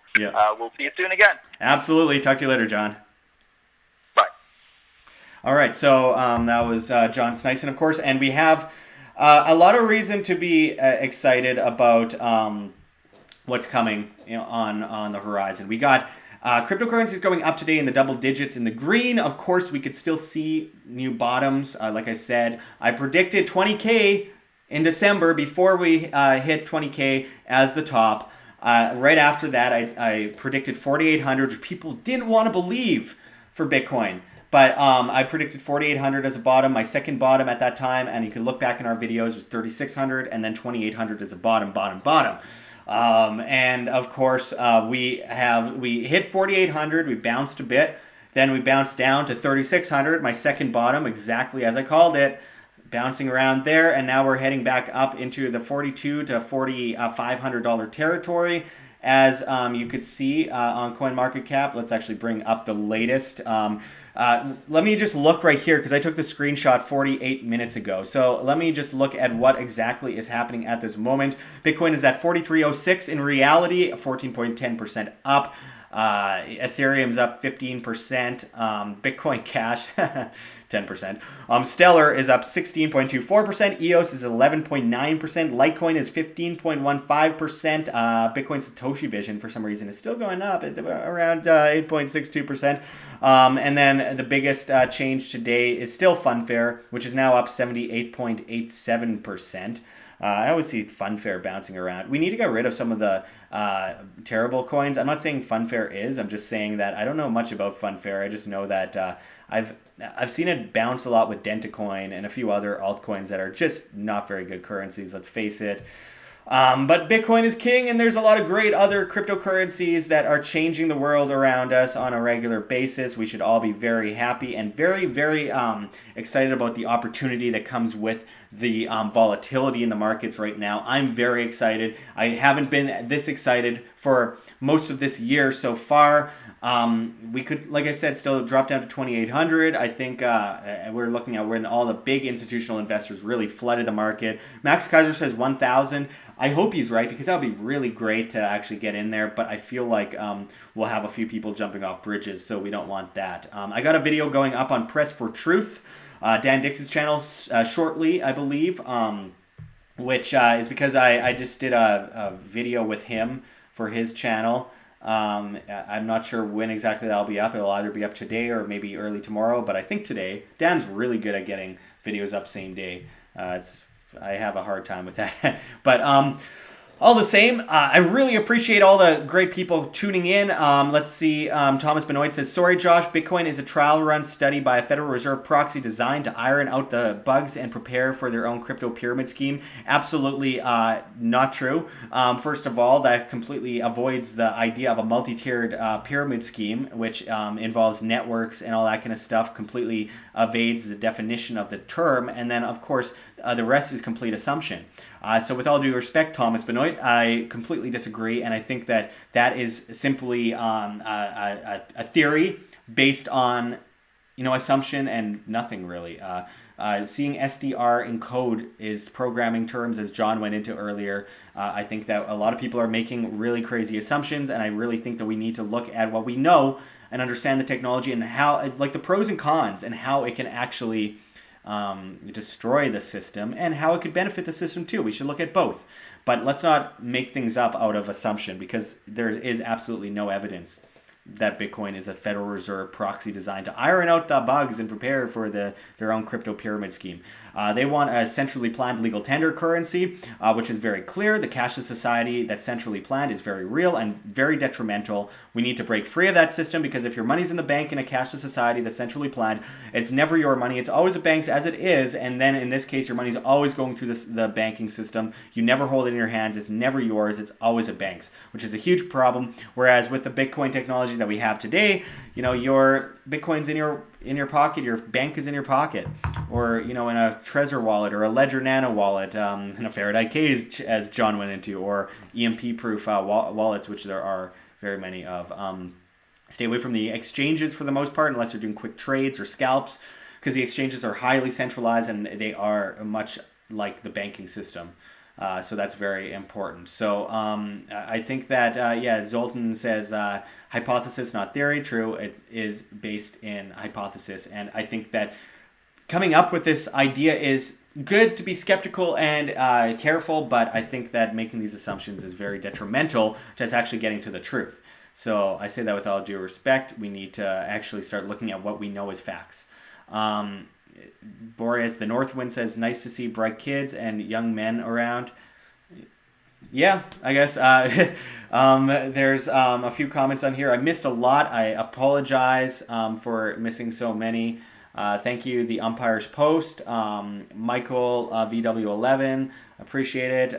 we'll see you soon again. Absolutely. Talk to you later, John. Bye. All right, so that was John Sneisen, of course, and we have a lot of reason to be excited about what's coming on the horizon. We got cryptocurrencies going up today in the double digits in the green. Of course, we could still see new bottoms. Like I said, I predicted 20K in December before we hit 20K as the top. Right after that, I predicted 4,800, which people didn't want to believe for Bitcoin. But I predicted 4,800 as a bottom. My second bottom at that time, and you can look back in our videos, was 3,600, and then 2,800 as a bottom. And of course, we hit 4,800. We bounced a bit. Then we bounced down to 3,600, my second bottom, exactly as I called it, bouncing around there. And now we're heading back up into the $4,200 to $4,500 territory. As you could see on CoinMarketCap, let's actually bring up the latest. Let me just look right here, because I took the screenshot 48 minutes ago. So let me just look at what exactly is happening at this moment. Bitcoin is at 4306 in reality, 14.10% up. Ethereum's up 15%. Bitcoin Cash, 10%. Stellar is up 16.24%. EOS is 11.9%. Litecoin is 15.15%. Bitcoin Satoshi Vision, for some reason, is still going up at around 8.62%. And then the biggest change today is still Funfair, which is now up 78.87%. I always see Funfair bouncing around. We need to get rid of some of the terrible coins. I'm not saying Funfair is. I'm just saying that I don't know much about Funfair. I just know that I've I've seen it bounce a lot with Dentacoin and a few other altcoins that are just not very good currencies. Let's face it. But Bitcoin is king, and there's a lot of great other cryptocurrencies that are changing the world around us on a regular basis. We should all be very happy and very, very excited about the opportunity that comes with the volatility in the markets right now. I'm very excited. I haven't been this excited for most of this year so far. We could, like I said, still drop down to 2,800. I think we're looking at when all the big institutional investors really flooded the market. Max Kaiser says 1,000. I hope he's right, because that would be really great to actually get in there. But I feel like we'll have a few people jumping off bridges, so we don't want that. I got a video going up on Press for Truth, Dan Dix's channel, shortly, I believe, which is because I just did a video with him for his channel. I'm not sure when exactly that'll be up. It'll either be up today or maybe early tomorrow, but I think today. Dan's really good at getting videos up same day. I have a hard time with that. But all the same, I really appreciate all the great people tuning in. Let's see. Thomas Benoit says, sorry, Josh, Bitcoin is a trial run study by a Federal Reserve proxy designed to iron out the bugs and prepare for their own crypto pyramid scheme. Absolutely not true. First of all, that completely avoids the idea of a multi-tiered pyramid scheme, which involves networks and all that kind of stuff, completely evades the definition of the term. And then, of course, the rest is complete assumption. So with all due respect, Thomas Benoit, I completely disagree, and I think that that is simply a theory based on, assumption and nothing really. Seeing SDR in code is programming terms, as John went into earlier. I think that a lot of people are making really crazy assumptions, and I really think that we need to look at what we know and understand the technology and how, like the pros and cons, and how it can actually destroy the system and how it could benefit the system too. We should look at both. But let's not make things up out of assumption, because there is absolutely no evidence that Bitcoin is a Federal Reserve proxy designed to iron out the bugs and prepare for their own crypto pyramid scheme. They want a centrally planned legal tender currency, which is very clear. The cashless society that's centrally planned is very real and very detrimental. We need to break free of that system, because if your money's in the bank in a cashless society that's centrally planned, it's never your money. It's always the bank's, as it is. And then in this case, your money's always going through the banking system. You never hold it in your hands. It's never yours. It's always a bank's, which is a huge problem. Whereas with the Bitcoin technology that we have today, your Bitcoin's in your pocket, your bank is in your pocket, or in a Trezor wallet or a Ledger Nano wallet, and a Faraday cage, as John went into, or EMP proof wallets, which there are very many of. Stay away from the exchanges for the most part, unless you're doing quick trades or scalps, because the exchanges are highly centralized and they are much like the banking system. So that's very important. So I think that, Zoltan says hypothesis, not theory. True, it is based in hypothesis. And I think that coming up with this idea is good to be skeptical and careful, but I think that making these assumptions is very detrimental to us actually getting to the truth. So I say that with all due respect. We need to actually start looking at what we know as facts. Boreas the Northwind says, nice to see bright kids and young men around. Yeah, I guess. There's a few comments on here. I missed a lot. I apologize for missing so many. Thank you, the Umpire's Post. Michael VW11, appreciate it.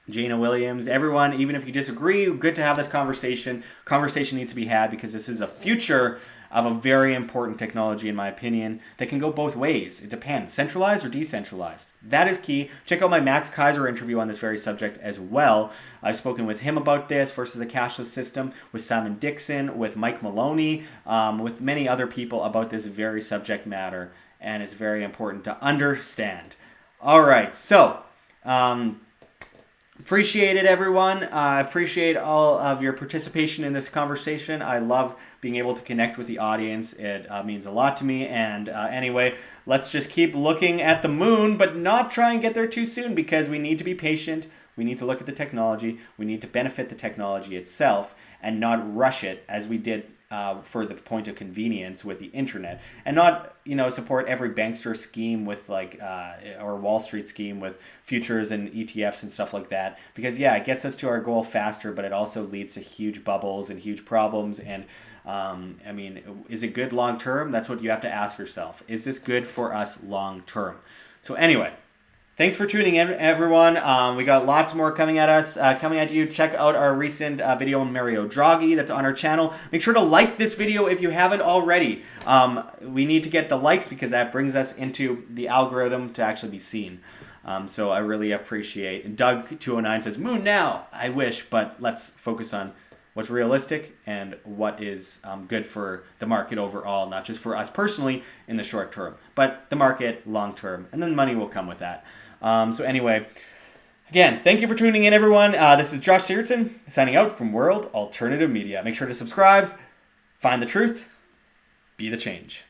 Jana Williams, everyone, even if you disagree, good to have this conversation. Conversation needs to be had, because this is a future of a very important technology, in my opinion, that can go both ways. It depends, centralized or decentralized. That is key. Check out my Max Kaiser interview on this very subject as well. I've spoken with him about this versus a cashless system, with Simon Dixon, with Mike Maloney, with many other people about this very subject matter, and it's very important to understand. All right, so appreciate it, everyone. I appreciate all of your participation in this conversation. I love being able to connect with the audience. It means a lot to me. And anyway, let's just keep looking at the moon, but not try and get there too soon, because we need to be patient. We need to look at the technology. We need to benefit the technology itself and not rush it, as we did for the point of convenience with the internet, and not support every bankster scheme with or Wall Street scheme with futures and ETFs and stuff like that, because it gets us to our goal faster, but it also leads to huge bubbles and huge problems. And is it good long term? That's what you have to ask yourself. Is this good for us long term? So anyway, thanks for tuning in, everyone. We got lots more coming at you. Check out our recent video on Mario Draghi that's on our channel. Make sure to like this video if you haven't already. We need to get the likes because that brings us into the algorithm to actually be seen. So I really appreciate. And Doug209 says, "Moon now." I wish, but let's focus on what's realistic and what is good for the market overall, not just for us personally in the short term, but the market long term, and then money will come with that. So anyway, again, thank you for tuning in, everyone. This is Josh Sigurdson signing out from World Alternative Media. Make sure to subscribe, find the truth, be the change.